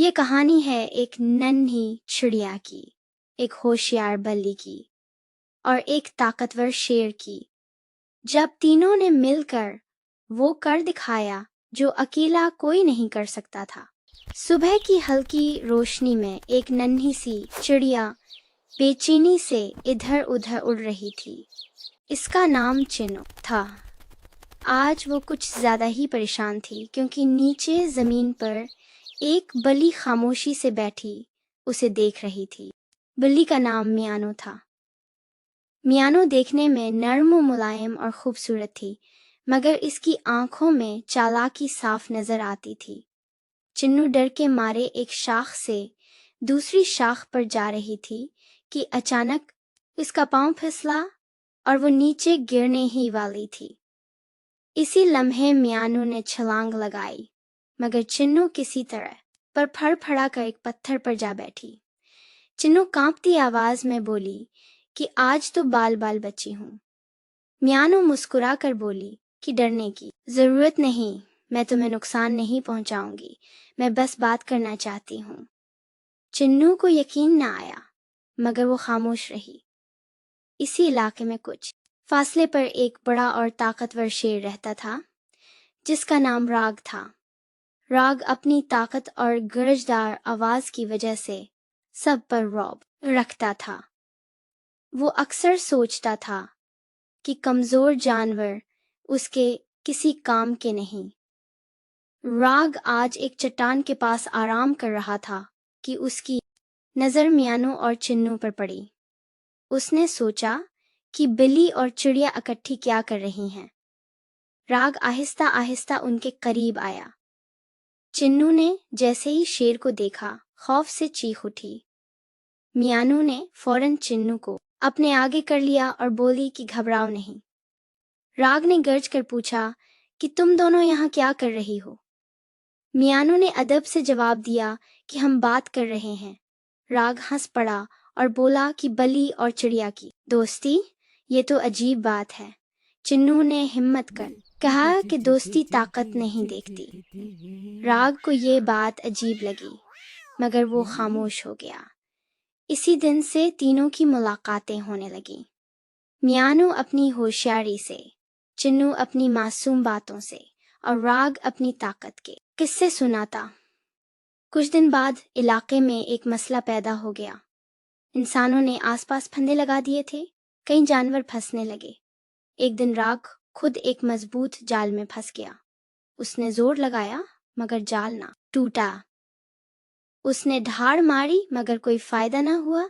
یہ کہانی ہے ایک ننھی چڑیا کی، ایک ہوشیار بلی کی اور ایک طاقتور شیر کی۔ جب تینوں نے مل کر وہ کر دکھایا جو اکیلا کوئی نہیں کر سکتا تھا۔ صبح کی ہلکی روشنی میں ایک ننھی سی چڑیا بے چینی سے ادھر ادھر اڑ رہی تھی۔ اس کا نام چنو تھا۔ آج وہ کچھ زیادہ ہی پریشان تھی کیونکہ نیچے زمین پر ایک بلی خاموشی سے بیٹھی اسے دیکھ رہی تھی۔ بلی کا نام میانو تھا۔ میانو دیکھنے میں نرم و ملائم اور خوبصورت تھی، مگر اس کی آنکھوں میں چالاکی صاف نظر آتی تھی۔ چنو ڈر کے مارے ایک شاخ سے دوسری شاخ پر جا رہی تھی کہ اچانک اس کا پاؤں پھسلا اور وہ نیچے گرنے ہی والی تھی۔ اسی لمحے میانو نے چھلانگ لگائی، مگر چنو کسی طرح پر پھڑ پھڑا کر ایک پتھر پر جا بیٹھی۔ چنو کانپتی آواز میں بولی کہ آج تو بال بال بچی ہوں۔ میانو مسکرا کر بولی کہ ڈرنے کی ضرورت نہیں، میں تمہیں نقصان نہیں پہنچاؤں گی، میں بس بات کرنا چاہتی ہوں۔ چنو کو یقین نہ آیا، مگر وہ خاموش رہی۔ اسی علاقے میں کچھ فاصلے پر ایک بڑا اور طاقتور شیر رہتا تھا جس کا نام راگ تھا۔ راگ اپنی طاقت اور گرجدار آواز کی وجہ سے سب پر رعب رکھتا تھا۔ وہ اکثر سوچتا تھا کہ کمزور جانور اس کے کسی کام کے نہیں۔ راگ آج ایک چٹان کے پاس آرام کر رہا تھا کہ اس کی نظر میانو اور چنو پر پڑی۔ اس نے سوچا کہ بلی اور چڑیا اکٹھی کیا کر رہی ہیں۔ راگ آہستہ آہستہ ان کے قریب آیا۔ چنو نے جیسے ہی شیر کو دیکھا خوف سے چیخ اٹھی۔ میانو نے فوراً چنو کو اپنے آگے کر لیا اور بولی کہ گھبراؤ نہیں۔ راگ نے گرج کر پوچھا کہ تم دونوں یہاں کیا کر رہی ہو؟ میانو نے ادب سے جواب دیا کہ ہم بات کر رہے ہیں۔ راگ ہنس پڑا اور بولا کہ بلی اور چڑیا کی دوستی، یہ تو عجیب بات ہے۔ چنو نے ہمت کر کہا کہ دوستی طاقت نہیں دیکھتی۔ راگ کو یہ بات عجیب لگی، مگر وہ خاموش ہو گیا۔ اسی دن سے تینوں کی ملاقاتیں ہونے لگیں۔ میانو اپنی ہوشیاری سے، چنو اپنی معصوم باتوں سے اور راگ اپنی طاقت کے قصے سناتا۔ کچھ دن بعد علاقے میں ایک مسئلہ پیدا ہو گیا۔ انسانوں نے آس پاس پھندے لگا دیے تھے، کئی جانور پھنسنے لگے۔ ایک دن راگ خود ایک مضبوط جال میں پھنس گیا۔ اس نے زور لگایا مگر جال نہ ٹوٹا۔ اس نے دھاڑ ماری مگر کوئی فائدہ نہ ہوا۔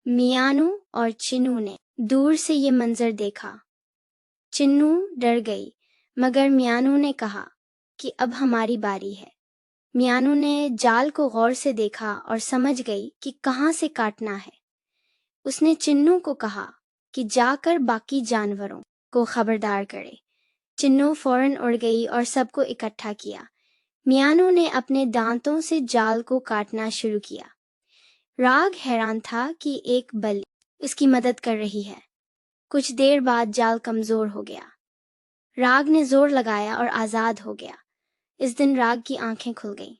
میانو اور چنو نے دور سے یہ منظر دیکھا۔ چنو ڈر گئی، مگر میانو نے کہا کہ اب ہماری باری ہے۔ میانو نے جال کو غور سے دیکھا اور سمجھ گئی کہ کہاں سے کاٹنا ہے۔ اس نے چنو کو کہا کہ جا کر باقی جانوروں کو خبردار کرے۔ چنو فوراً اڑ گئی اور سب کو اکٹھا کیا۔ میانو نے اپنے دانتوں سے جال کو کاٹنا شروع کیا۔ راگ حیران تھا کہ ایک بلی اس کی مدد کر رہی ہے۔ کچھ دیر بعد جال کمزور ہو گیا۔ راگ نے زور لگایا اور آزاد ہو گیا۔ اس دن راگ کی آنکھیں کھل گئیں۔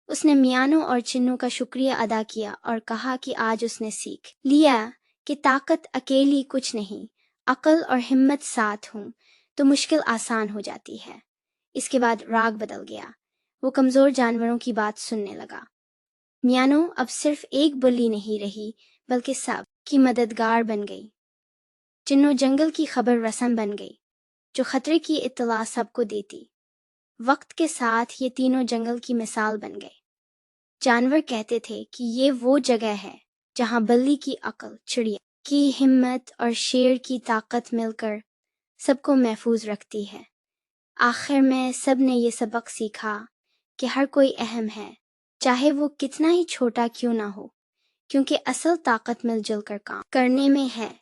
اس نے میانو اور چنو کا شکریہ ادا کیا اور کہا کہ آج اس نے سیکھ لیا کہ طاقت اکیلی کچھ نہیں، عقل اور ہمت ساتھ ہوں تو مشکل آسان ہو جاتی ہے۔ اس کے بعد راگ بدل گیا۔ وہ کمزور جانوروں کی بات سننے لگا۔ میانو اب صرف ایک بلی نہیں رہی بلکہ سب کی مددگار بن گئی۔ چنو جنگل کی خبر رساں بن گئی جو خطرے کی اطلاع سب کو دیتی۔ وقت کے ساتھ یہ تینوں جنگل کی مثال بن گئے۔ جانور کہتے تھے کہ یہ وہ جگہ ہے جہاں بلی کی عقل، چڑیا کی ہمت اور شیر کی طاقت مل کر سب کو محفوظ رکھتی ہے۔ آخر میں سب نے یہ سبق سیکھا کہ ہر کوئی اہم ہے، چاہے وہ کتنا ہی چھوٹا کیوں نہ ہو، کیونکہ اصل طاقت مل جل کر کام کرنے میں ہے۔